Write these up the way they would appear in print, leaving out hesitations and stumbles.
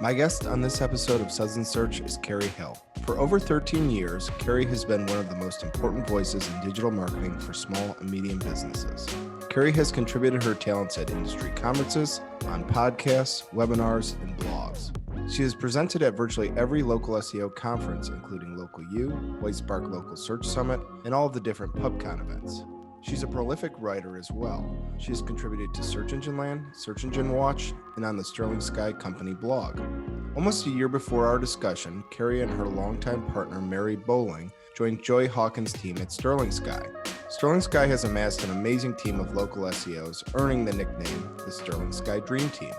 My guest on this episode of Suds Search is Carrie Hill. For over 13 years, Carrie has been one of the most important voices in digital marketing for small and medium businesses. Carrie has contributed her talents at industry conferences, on podcasts, webinars, and blogs. She has presented at virtually every local SEO conference, including LocalU, Whitespark Local Search Summit, and all of the different Pubcon events. She's a prolific writer as well. She has contributed to Search Engine Land, Search Engine Watch, and on the Sterling Sky Company blog. Almost a year before our discussion, Carrie and her longtime partner, Mary Bowling, joined Joy Hawkins' team at Sterling Sky. Sterling Sky has amassed an amazing team of local SEOs, earning the nickname the Sterling Sky Dream Team.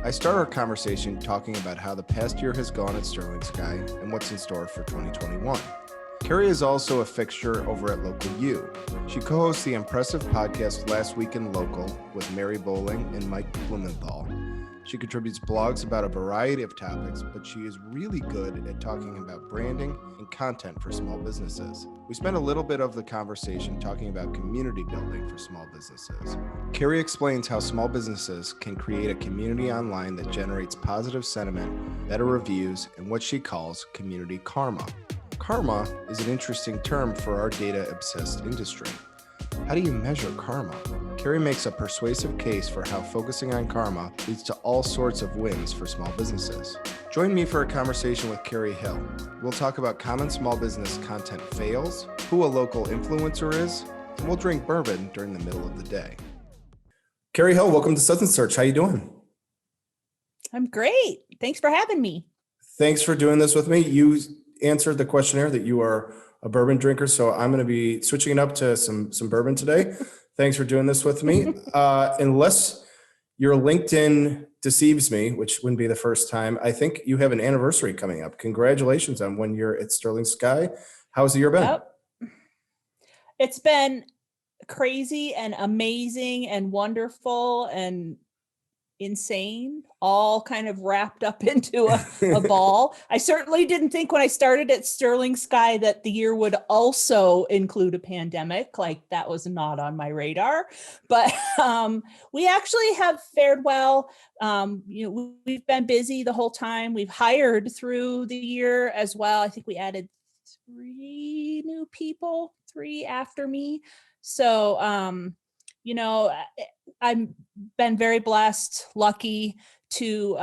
I start our conversation talking about how the past year has gone at Sterling Sky and what's in store for 2021. Carrie is also a fixture over at LocalU. She co-hosts the impressive podcast Last Week in Local with Mary Bowling and Mike Blumenthal. She contributes blogs about a variety of topics, but she is really good at talking about branding and content for small businesses. We spent a little bit of the conversation talking about community building for small businesses. Carrie explains how small businesses can create a community online that generates positive sentiment, better reviews, and what she calls community karma. Karma is an interesting term for our data-obsessed industry. How do you measure karma? Carrie makes a persuasive case for how focusing on karma leads to all sorts of wins for small businesses. Join me for a conversation with Carrie Hill. We'll talk about common small business content fails, who a local influencer is, and we'll drink bourbon during the middle of the day. Carrie Hill, welcome to Suds Search. How you doing? I'm great. Thanks for having me. Thanks for doing this with me. You answered the questionnaire that you are a bourbon drinker, so I'm going to be switching it up to some bourbon today. Thanks for doing this with me. Unless your LinkedIn deceives me, which wouldn't be the first time, I think you have an anniversary coming up. Congratulations on 1 year at Sterling Sky. How's the year been? Yep. It's been crazy and amazing and wonderful and insane, all kind of wrapped up into a ball. I certainly didn't think when I started at Sterling Sky that the year would also include a pandemic. Like, that was not on my radar, but we actually have fared well. We've been busy the whole time. We've hired through the year as well. I think we added 3 new people, 3 after me. So, I've been very blessed, lucky to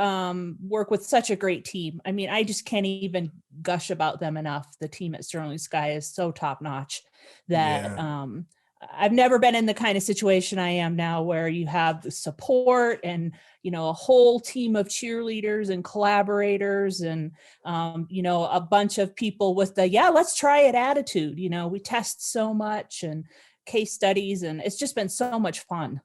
work with such a great team. I mean, I just can't even gush about them enough. The team at Sterling Sky is so top notch that I've never been in the kind of situation I am now where you have the support and, a whole team of cheerleaders and collaborators and, a bunch of people with the, let's try it attitude. We test so much and case studies, and it's just been so much fun.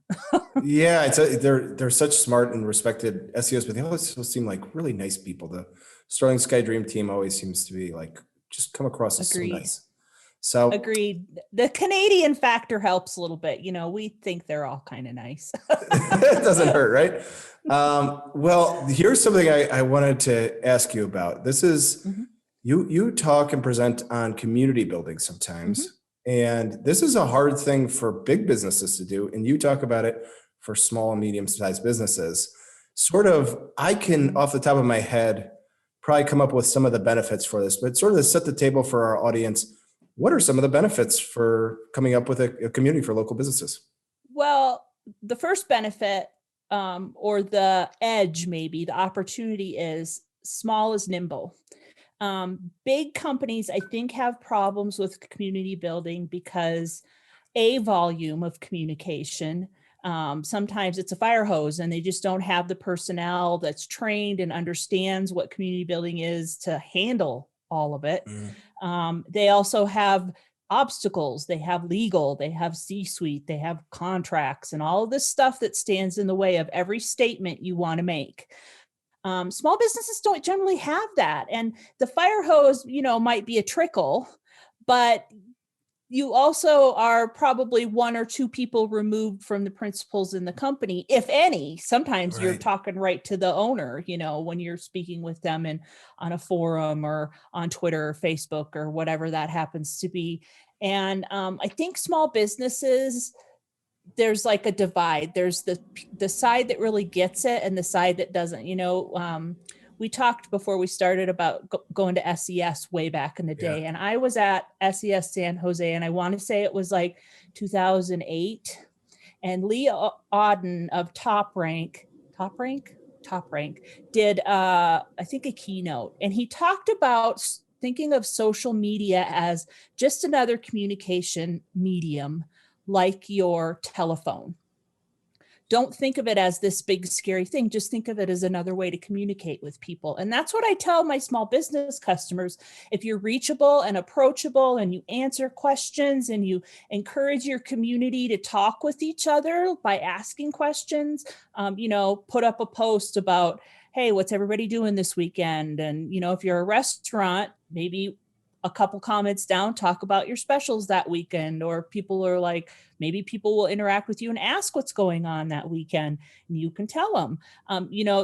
Yeah, they're such smart and respected SEOs, but they also seem like really nice people. The Sterling Sky Dream Team always seems to be like, just come across as so nice. So agreed. The Canadian factor helps a little bit. We think they're all kind of nice. It doesn't hurt, right? Well, here's something I wanted to ask you about. This is, you talk and present on community building sometimes. And this is a hard thing for big businesses to do. And you talk about it for small and medium-sized businesses. Sort of, I can, off the top of my head, probably come up with some of the benefits for this, but sort of to set the table for our audience, what are some of the benefits for coming up with a community for local businesses? Well, the first benefit, or the edge, maybe, the opportunity is small is nimble. Big companies, I think, have problems with community building because volume of communication. Sometimes it's a fire hose and they just don't have the personnel that's trained and understands what community building is to handle all of it. They also have obstacles. They have legal, they have C-suite, they have contracts and all of this stuff that stands in the way of every statement you want to make. Small businesses don't generally have that. And the fire hose, might be a trickle, but you also are probably 1 or 2 people removed from the principals in the company, if any. Sometimes you're talking right to the owner, when you're speaking with them on a forum or on Twitter or Facebook or whatever that happens to be. And I think small businesses, there's like a divide. There's the side that really gets it and the side that doesn't. we talked before we started about going to SES way back in the day. Yeah. And I was at SES San Jose, and I want to say it was like 2008. And Lee Auden of Top Rank did, I think, a keynote. And he talked about thinking of social media as just another communication medium like your telephone. Don't think of it as this big scary thing. Just think of it as another way to communicate with people. And that's what I tell my small business customers. If you're reachable and approachable and you answer questions and you encourage your community to talk with each other by asking questions, put up a post about, hey, what's everybody doing this weekend? And, if you're a restaurant, maybe a couple comments down, talk about your specials that weekend, or people are like, maybe people will interact with you and ask what's going on that weekend, and you can tell them,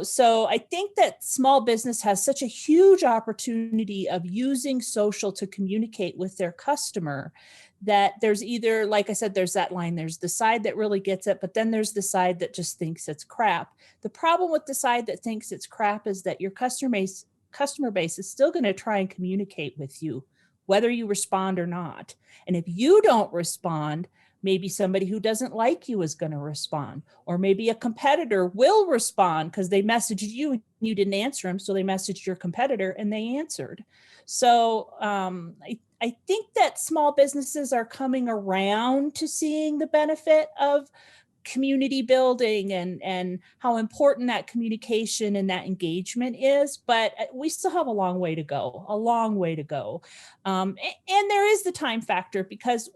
so I think that small business has such a huge opportunity of using social to communicate with their customer, that there's either, like I said, there's that line, there's the side that really gets it, but then there's the side that just thinks it's crap. The problem with the side that thinks it's crap is that your customer base is still going to try and communicate with you, whether you respond or not. And if you don't respond, maybe somebody who doesn't like you is going to respond, or maybe a competitor will respond because they messaged you and you didn't answer them. So they messaged your competitor and they answered. So I think that small businesses are coming around to seeing the benefit of community building and how important that communication and that engagement is, but we still have a long way to go. And there is the time factor, because,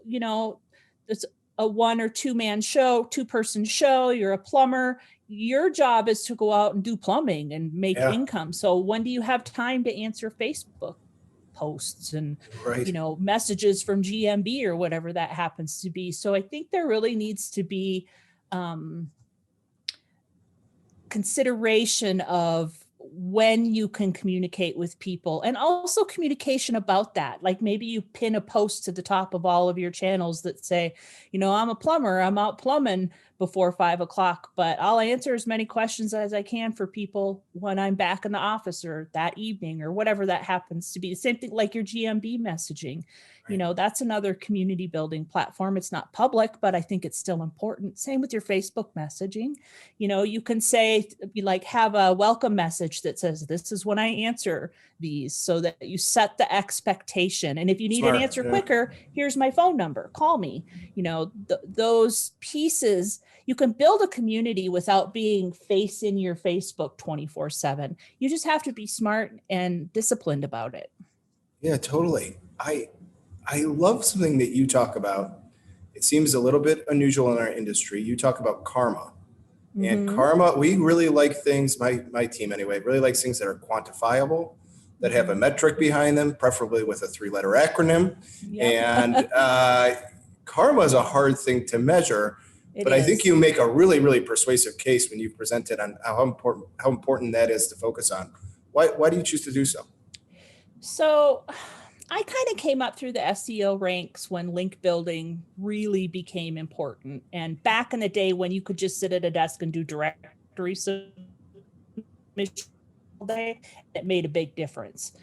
it's a 1 or 2 man show, 2-person show, you're a plumber, your job is to go out and do plumbing and make income. So when do you have time to answer Facebook posts and, messages from GMB or whatever that happens to be? So I think there really needs to be consideration of when you can communicate with people, and also communication about that. Like maybe you pin a post to the top of all of your channels that say, I'm a plumber, I'm out plumbing before 5 o'clock, but I'll answer as many questions as I can for people when I'm back in the office or that evening or whatever that happens to be. The same thing like your GMB messaging. Right. That's another community building platform. It's not public, but I think it's still important. Same with your Facebook messaging. You can say, have a welcome message that says, this is when I answer these, so that you set the expectation. And if you need an answer quicker, here's my phone number, call me. Those pieces, you can build a community without being facing your Facebook 24/7. You just have to be smart and disciplined about it. Yeah, totally. I love something that you talk about. It seems a little bit unusual in our industry. You talk about karma. Mm-hmm. And karma, we really like things, my team anyway, really likes things that are quantifiable, that have a metric behind them, preferably with a 3-letter acronym. Yep. And karma is a hard thing to measure, but I think you make a really, really persuasive case when you present it on how important that is to focus on. Why do you choose to do so? So I kind of came up through the SEO ranks when link building really became important. And back in the day when you could just sit at a desk and do directory submission all day, it made a big difference.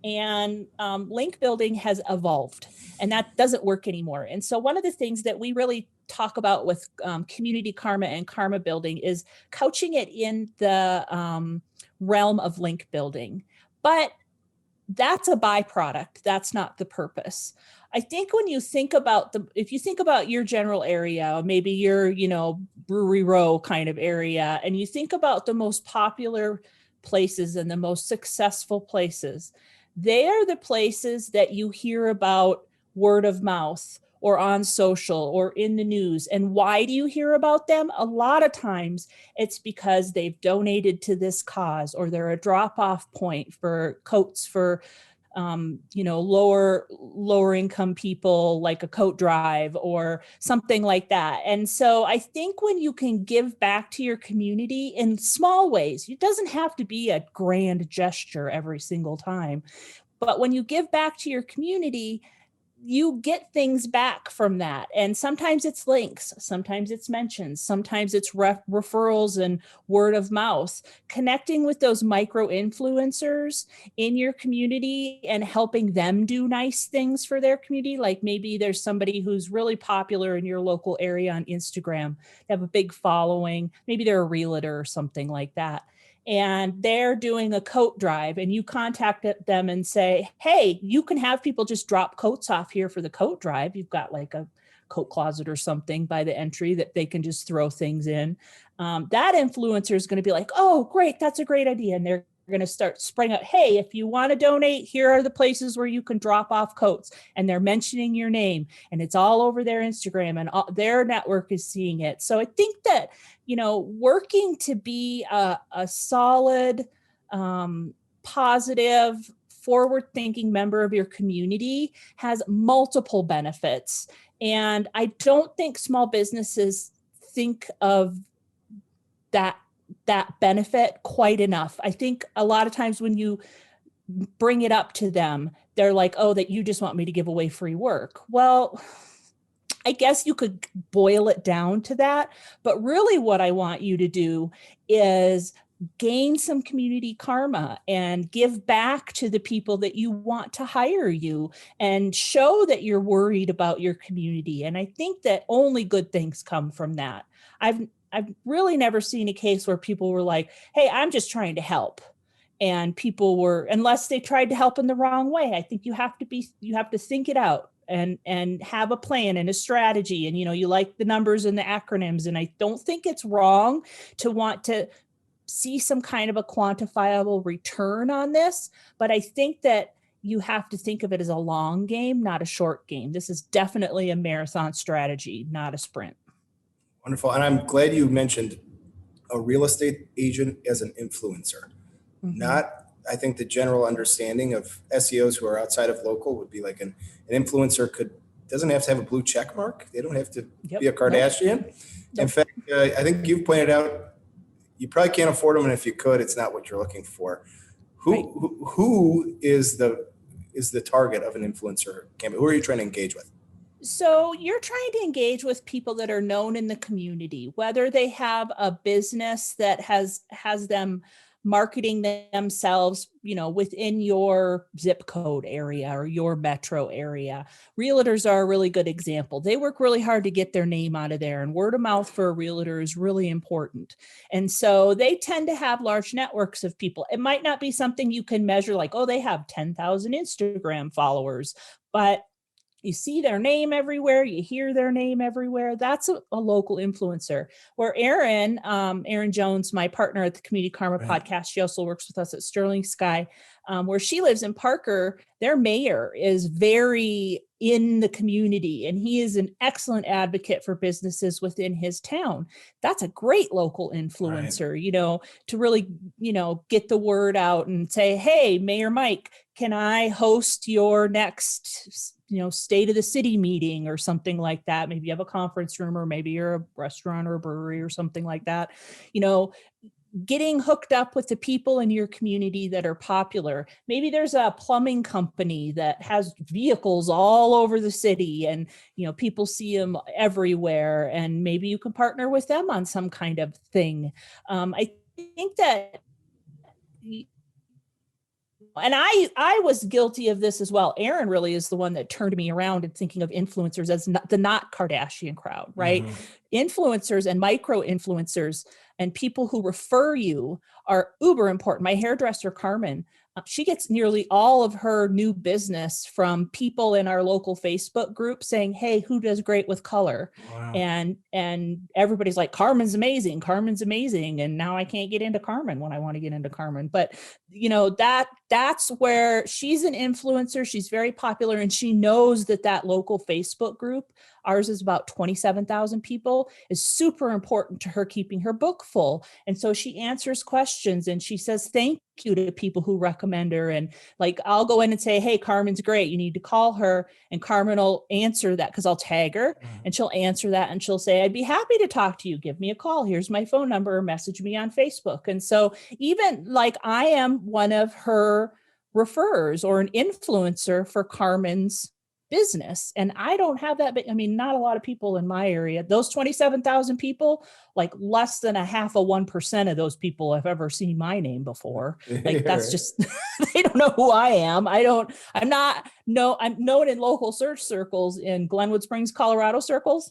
And link building has evolved, and that doesn't work anymore. And so one of the things that we really talk about with community karma and karma building is couching it in the realm of link building. But that's a byproduct. That's not the purpose. I think when you think about if you think about your general area, maybe your, Brewery Row kind of area, and you think about the most popular places and the most successful places, they are the places that you hear about word of mouth or on social or in the news. And why do you hear about them? A lot of times it's because they've donated to this cause, or they're a drop-off point for coats for, lower income people, like a coat drive or something like that. And so I think when you can give back to your community in small ways, it doesn't have to be a grand gesture every single time, but when you give back to your community, you get things back from that. And sometimes it's links, sometimes it's mentions, sometimes it's referrals and word of mouth. Connecting with those micro influencers in your community and helping them do nice things for their community. Like maybe there's somebody who's really popular in your local area on Instagram, they have a big following, maybe they're a realtor or something like that, and they're doing a coat drive, and you contact them and say, hey, you can have people just drop coats off here for the coat drive. You've got like a coat closet or something by the entry that they can just throw things in. That influencer is going to be like, oh, great, that's a great idea. And they're going to start spreading out, hey, if you want to donate, here are the places where you can drop off coats. And they're mentioning your name, and it's all over their Instagram, and their network is seeing it. So I think that, working to be a solid, positive, forward-thinking member of your community has multiple benefits. And I don't think small businesses think of that benefit quite enough. I think a lot of times when you bring it up to them, they're like, oh, that you just want me to give away free work. Well, I guess you could boil it down to that. But really what I want you to do is gain some community karma and give back to the people that you want to hire you, and show that you're worried about your community. And I think that only good things come from that. I've really never seen a case where people were like, hey, I'm just trying to help. And people were, unless they tried to help in the wrong way. I think you have to think it out and have a plan and a strategy. And, you like the numbers and the acronyms. And I don't think it's wrong to want to see some kind of a quantifiable return on this. But I think that you have to think of it as a long game, not a short game. This is definitely a marathon strategy, not a sprint. Wonderful. And I'm glad you mentioned a real estate agent as an influencer. Mm-hmm. Not, I think the general understanding of SEOs who are outside of local would be like an influencer doesn't have to have a blue check mark. They don't have to be a Kardashian. Nope. In fact, I think you've pointed out, you probably can't afford them. And if you could, it's not what you're looking for. Who is the target of an influencer campaign? Who are you trying to engage with? So you're trying to engage with people that are known in the community, whether they have a business that has them marketing themselves, within your zip code area or your metro area. Realtors are a really good example. They work really hard to get their name out of there, and word of mouth for a realtor is really important. And so they tend to have large networks of people. It might not be something you can measure like, oh, they have 10,000 Instagram followers, but you see their name everywhere. You hear their name everywhere. That's a local influencer. Where Erin Jones, my partner at the Community Karma podcast, she also works with us at Sterling Sky, where she lives in Parker. Their mayor is very in the community, and he is an excellent advocate for businesses within his town. That's a great local influencer, to really, get the word out and say, hey, Mayor Mike, can I host your next state of the city meeting or something like that? Maybe you have a conference room, or maybe you're a restaurant or a brewery or something like that. Getting hooked up with the people in your community that are popular. Maybe there's a plumbing company that has vehicles all over the city, and people see them everywhere, and maybe you can partner with them on some kind of thing. I think that, and I was guilty of this as well. Erin really is the one that turned me around and thinking of influencers as the not Kardashian crowd, right? Mm-hmm. Influencers and micro influencers and people who refer you are uber important. My hairdresser, Carmen, she gets nearly all of her new business from people in our local Facebook group saying, hey, who does great with color? Wow. And everybody's like, Carmen's amazing. Carmen's amazing. And now I can't get into Carmen when I want to get into Carmen. But that's where she's an influencer. She's very popular, and she knows that local Facebook group, ours is about 27,000 people, is super important to her keeping her book full. And so she answers questions, and she says thank you to people who recommend her. And like, I'll go in and say, hey, Carmen's great, you need to call her. And Carmen will answer that, because I'll tag her and she'll answer that, and she'll say, I'd be happy to talk to you. Give me a call. Here's my phone number, or message me on Facebook. And so even like, I am one of her referrers or an influencer for Carmen's business. And I don't have that big, I mean, not a lot of people in my area. Those 27,000 people, like less than 0.5% of those people have ever seen my name before. Like that's just, they don't know who I am. I'm known in local search circles in Glenwood Springs, Colorado circles.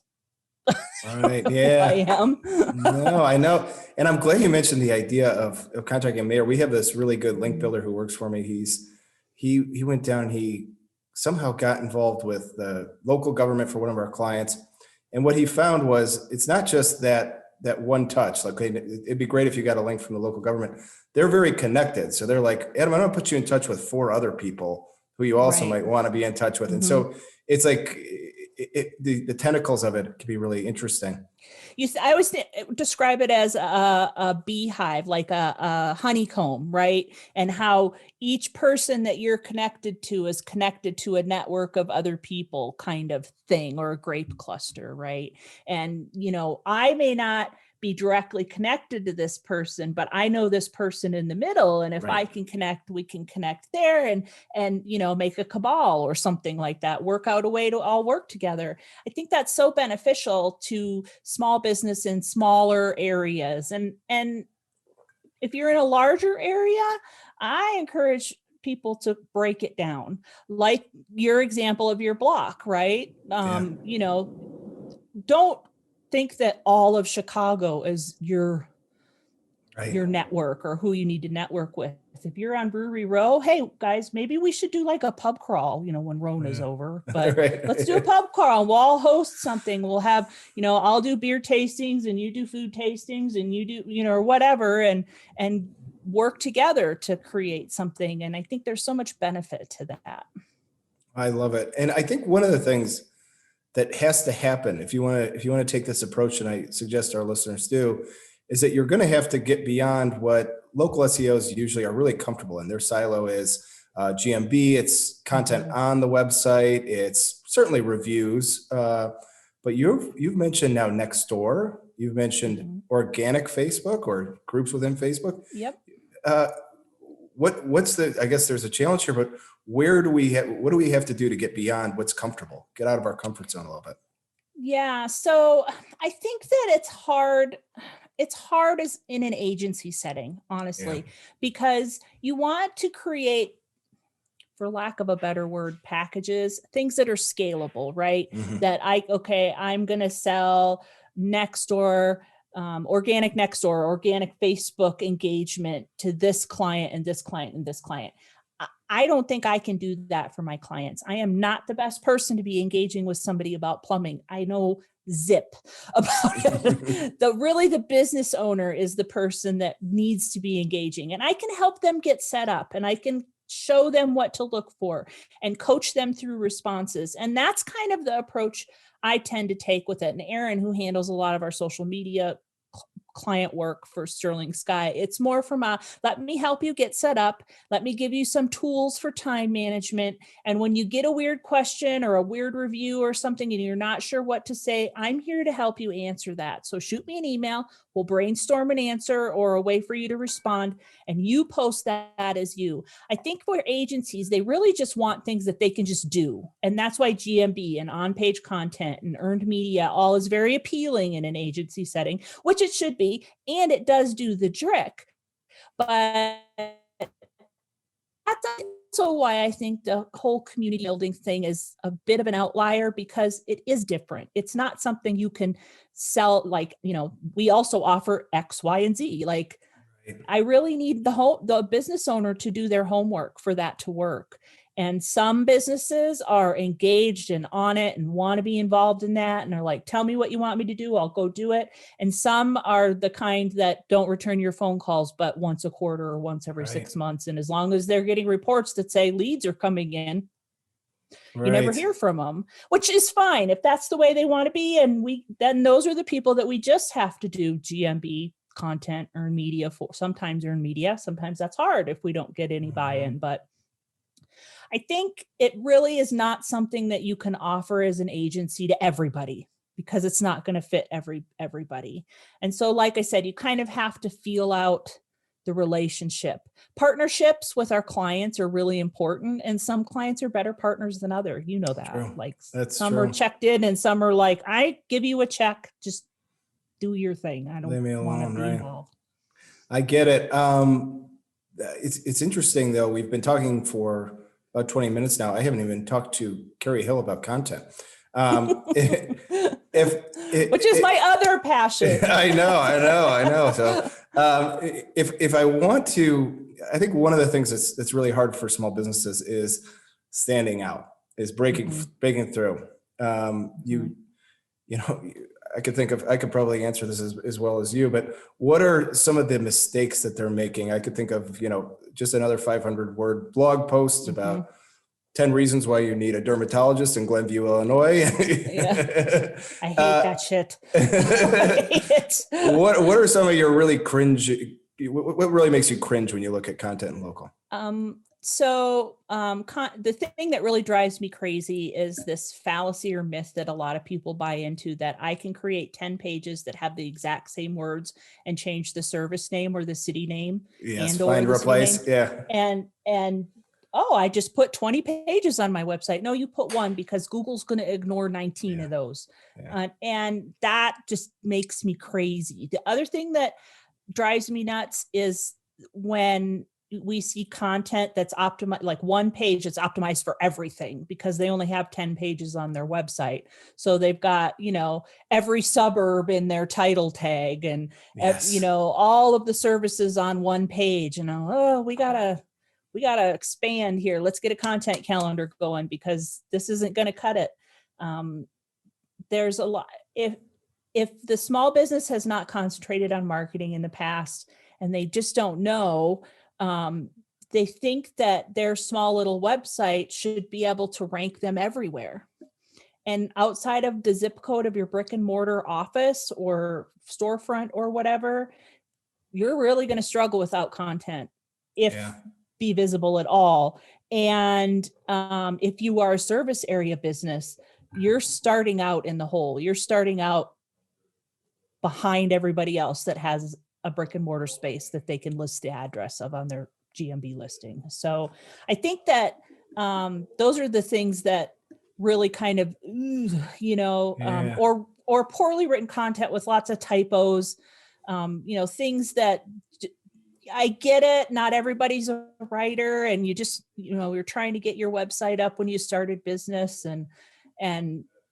Right. Yeah. I am. No, I know. And I'm glad you mentioned the idea of contacting a mayor. We have this really good link builder who works for me. He went down, he somehow got involved with the local government for one of our clients. And what he found was it's not just that one touch. Like, it'd be great if you got a link from the local government. They're very connected. So they're like, Adam, I'm gonna put you in touch with 4 other people who you also might want to be in touch with. And so it's like the tentacles of it can be really interesting. I always describe it as a beehive, like a honeycomb, right? And how each person that you're connected to is connected to a network of other people kind of thing, or a grape cluster, right? And, I may not be directly connected to this person, but I know this person in the middle. And if I can connect, we can connect there and make a cabal or something like that, work out a way to all work together. I think that's so beneficial to small business in smaller areas. And if you're in a larger area, I encourage people to break it down, like your example of your block, right? Don't think that all of Chicago is your network or who you need to network with. If you're on Brewery Row, hey guys, maybe we should do like a pub crawl, when Rona's over, but let's do a pub crawl. We'll all host something. We'll have, I'll do beer tastings and you do food tastings and you do, or whatever, and work together to create something. And I think there's so much benefit to that. I love it. And I think one of the things that has to happen if you want to take this approach, and I suggest our listeners do, is that you're going to have to get beyond what local SEOs usually are really comfortable in. Their silo is GMB, it's content on the website, it's certainly reviews, but you've mentioned now Nextdoor, you've mentioned organic Facebook or groups within Facebook. Yep. What's I guess there's a challenge here, but what do we have to do to get beyond what's comfortable, get out of our comfort zone a little bit? Yeah. So I think that it's hard as in an agency setting, honestly, because you want to create, for lack of a better word, packages, things that are scalable, right? That I'm going to sell Nextdoor, organic Nextdoor, organic Facebook engagement to this client and this client and this client. I don't think I can do that for my clients. I am not the best person to be engaging with somebody about plumbing. I know zip about it. The business owner is the person that needs to be engaging, and I can help them get set up, and I can show them what to look for and coach them through responses. And that's kind of the approach I tend to take with it. And Erin, who handles a lot of our social media client work for Sterling Sky, it's more from let me help you get set up. Let me give you some tools for time management. And when you get a weird question or a weird review or something and you're not sure what to say, I'm here to help you answer that. So shoot me an email. We'll brainstorm an answer or a way for you to respond, and you post that as you. I think for agencies, they really just want things that they can just do. And that's why GMB and on-page content and earned media all is very appealing in an agency setting, which it should be. And it does do the trick. But that's also why I think the whole community building thing is a bit of an outlier, because it is different. It's not something you can sell. Like, we also offer X, Y, and Z. Like, I really need the business owner to do their homework for that to work. And some businesses are engaged and on it and want to be involved in that. And are like, tell me what you want me to do. I'll go do it. And some are the kind that don't return your phone calls, but once a quarter or once every 6 months. And as long as they're getting reports that say leads are coming in, you never hear from them, which is fine if that's the way they want to be. And then those are the people that we just have to do GMB content, earn media for. Sometimes earn media. Sometimes that's hard if we don't get any buy-in, but I think it really is not something that you can offer as an agency to everybody, because it's not going to fit everybody. And so, like I said, you kind of have to feel out the relationship. Partnerships with our clients are really important, and some clients are better partners than others. You know that. True. Like That's some true. are checked in and some are like, I give you a check, just do your thing. I Leave me don't want to alone, be right? involved. I get it. It's interesting though. We've been talking for about 20 minutes now. I haven't even talked to Carrie Hill about content. Which is my other passion. I know. So if I want to, I think one of the things that's really hard for small businesses is standing out, is breaking through. You know, I could probably answer this as well as you, but what are some of the mistakes that they're making? I could think of, just another 500-word blog post about 10 reasons why you need a dermatologist in Glenview, Illinois. Yeah. I hate that shit. I hate it. What are some of your really cringe? What really makes you cringe when you look at content in local? The thing that really drives me crazy is this fallacy or myth that a lot of people buy into, that I can create 10 pages that have the exact same words and change the service name or the city name. Yes, and find, or replace. Yeah. And oh, I just put 20 pages on my website. No, you put one because Google's going to ignore 19 of those. Yeah. And that just makes me crazy. The other thing that drives me nuts is when we see content that's optimized, like one page that's optimized for everything, because they only have 10 pages on their website. So they've got, every suburb in their title tag and, all of the services on one page. And we gotta expand here. Let's get a content calendar going because this isn't going to cut it. There's a lot. If the small business has not concentrated on marketing in the past and they just don't know, they think that their small little website should be able to rank them everywhere. And outside of the zip code of your brick and mortar office or storefront or whatever, you're really going to struggle without content if be visible at all. And if you are a service area business, you're starting out in the hole. You're starting out behind everybody else that has a brick and mortar space that they can list the address of on their GMB listing. So I think that those are the things that really kind of, or poorly written content with lots of typos, things that I get it. Not everybody's a writer, and you just, you're trying to get your website up when you started business, and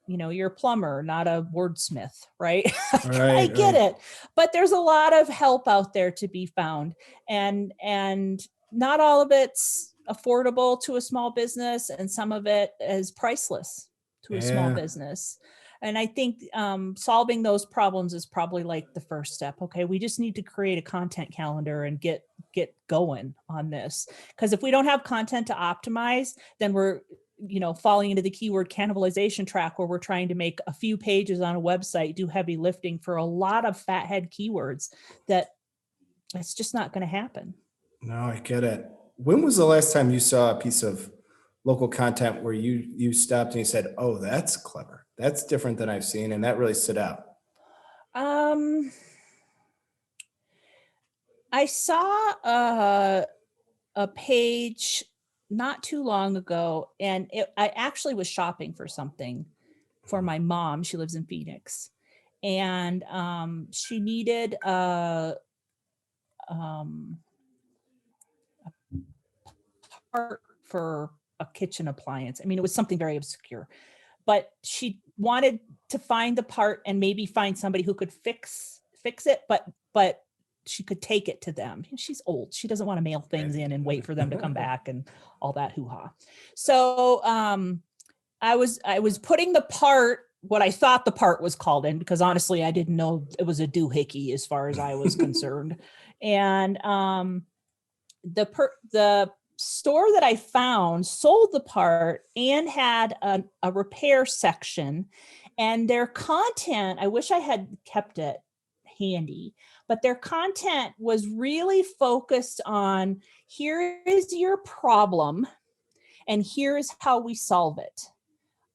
you're a plumber, not a wordsmith, right? I get it. But there's a lot of help out there to be found, and not all of it's affordable to a small business, and some of it is priceless to a small business. And I think solving those problems is probably like the first step. Okay, we just need to create a content calendar and get going on this. Because if we don't have content to optimize, then we're falling into the keyword cannibalization track, where we're trying to make a few pages on a website do heavy lifting for a lot of fathead keywords that it's just not going to happen. No, I get it. When was the last time you saw a piece of local content where you stopped and you said, "Oh, that's clever. That's different than I've seen," and that really stood out? I saw a page not too long ago, and I actually was shopping for something for my mom. She lives in Phoenix, and she needed a part for a kitchen appliance. I mean, it was something very obscure, but she wanted to find the part and maybe find somebody who could fix it, but she could take it to them. She's old. She doesn't want to mail things in and wait for them to come back and all that hoo-ha. So I was putting the part, what I thought the part was called in, because honestly, I didn't know it was a doohickey as far as I was concerned. And the store that I found sold the part and had a repair section, and their content, I wish I had kept it handy, but their content was really focused on, here is your problem and here is how we solve it.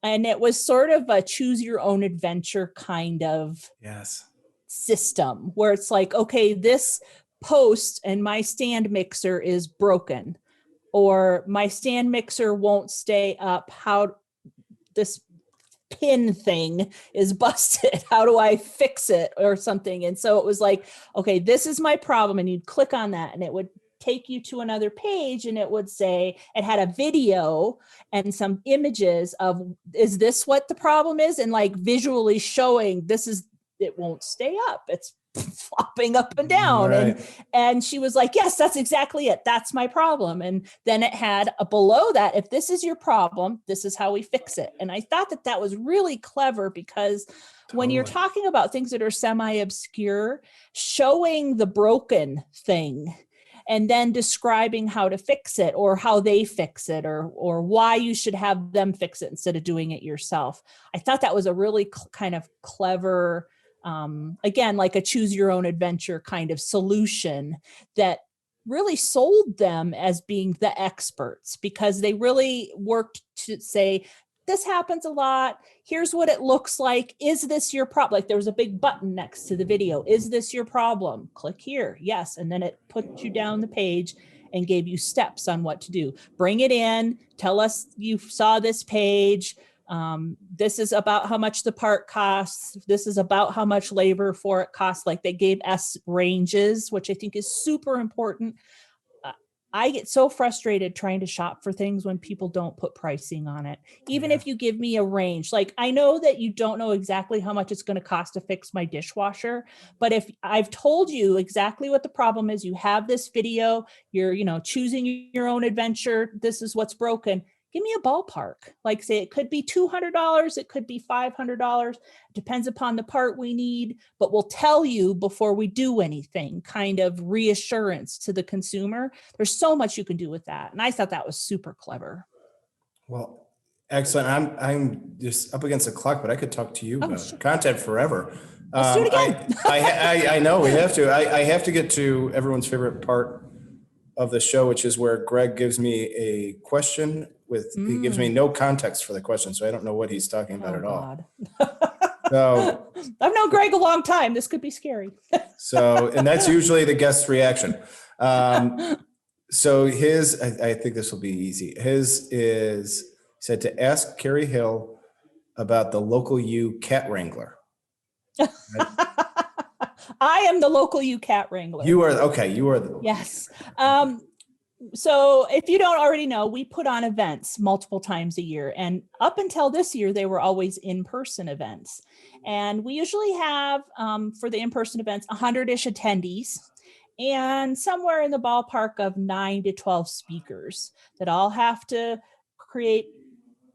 And it was sort of a choose your own adventure kind of system, where it's like, okay, this post and my stand mixer is broken, or my stand mixer won't stay up. How this pin thing is busted. How do I fix it or something? And so it was like, okay, this is my problem. And you'd click on that and it would take you to another page, and it would say, it had a video and some images of, is this what the problem is? And like visually showing, this is, it won't stay up. It's flopping up and down. Right. And she was like, yes, that's exactly it. That's my problem. And then it had a below that, if this is your problem, this is how we fix it. And I thought that that was really clever, because when you're talking about things that are semi-obscure, showing the broken thing and then describing how to fix it, or how they fix it, or why you should have them fix it instead of doing it yourself. I thought that was a really kind of clever, again, like a choose your own adventure kind of solution that really sold them as being the experts, because they really worked to say, this happens a lot. Here's what it looks like. Is this your problem? Like there was a big button next to the video. Is this your problem? Click here. Yes. And then it put you down the page and gave you steps on what to do. Bring it in. Tell us you saw this page. This is about how much the part costs. This is about how much labor for it costs. Like they gave us ranges, which I think is super important. I get so frustrated trying to shop for things when people don't put pricing on it. Even if you give me a range, like I know that you don't know exactly how much it's going to cost to fix my dishwasher, but if I've told you exactly what the problem is, you have this video, you're, choosing your own adventure, this is what's broken. Give me a ballpark. Like say it could be $200, it could be $500. Depends upon the part we need, but we'll tell you before we do anything, kind of reassurance to the consumer. There's so much you can do with that. And I thought that was super clever. Well, excellent. I'm just up against the clock, but I could talk to you about content forever. Let's do it again. I know we have to. I have to get to everyone's favorite part of the show, which is where Greg gives me a question he gives me no context for the question. So I don't know what he's talking about at all. So I've known Greg a long time. This could be scary. And that's usually the guest's reaction. So I think this will be easy. His is said to ask Carrie Hill about the LocalU cat wrangler. Right? I am the LocalU cat wrangler. You are, okay. You are the Yes. So if you don't already know, we put on events multiple times a year. And up until this year, they were always in-person events. And we usually have, for the in-person events, 100-ish attendees and somewhere in the ballpark of 9 to 12 speakers that all have to create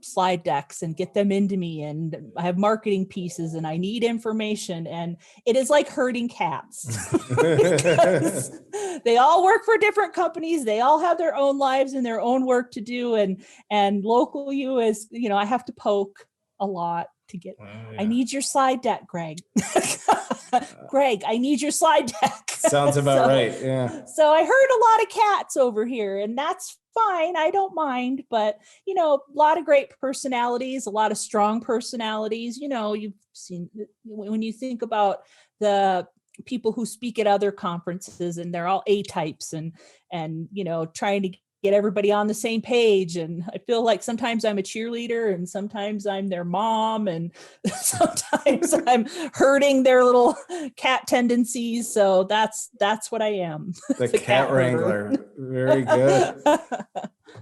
slide decks and get them into me, and I have marketing pieces and I need information, and it is like herding cats because they all work for different companies, they all have their own lives and their own work to do, and LocalU is, I have to poke a lot to get I need your slide deck, Greg. Greg, I need your slide deck. Sounds about right. Yeah. So I heard a lot of cats over here, and that's fine. I don't mind, but a lot of great personalities, a lot of strong personalities. You've seen when you think about the people who speak at other conferences, and they're all A types and trying to get everybody on the same page. And I feel like sometimes I'm a cheerleader and sometimes I'm their mom and sometimes I'm hurting their little cat tendencies. So that's what I am. The cat wrangler. Very good.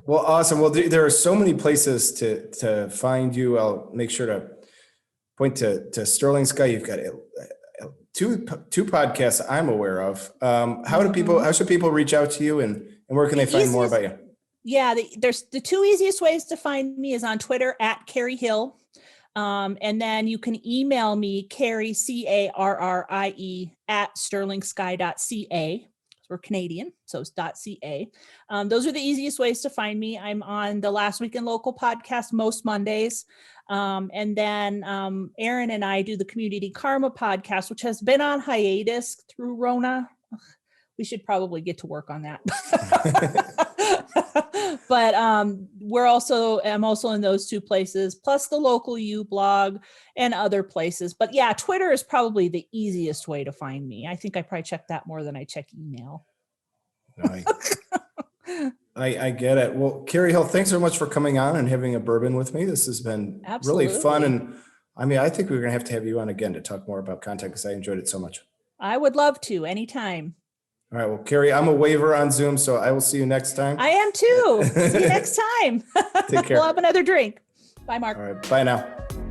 Well, awesome. Well, there are so many places to find you. I'll make sure to point to Sterling Sky. You've got two podcasts I'm aware of. How should people reach out to you, and where can they find more about you? Yeah, there's the two easiest ways to find me is on Twitter at Carrie Hill. And then you can email me, Carrie, CARRIE at sterlingsky.ca. We're Canadian, so it's .ca. Those are the easiest ways to find me. I'm on the Last Week in Local podcast most Mondays. And then Aaron and I do the Community Karma podcast, which has been on hiatus through Rona. We should probably get to work on that. But I'm also in those two places, plus the LocalU blog and other places. But yeah, Twitter is probably the easiest way to find me. I think I probably check that more than I check email. I get it. Well, Carrie Hill, thanks so much for coming on and having a bourbon with me. This has been really fun. And I mean, I think we're going to have you on again to talk more about content because I enjoyed it so much. I would love to anytime. All right. Well, Carrie, I'm a waiver on Zoom, so I will see you next time. I am too. See you next time. Take care. We'll have another drink. Bye, Mark. All right. Bye now.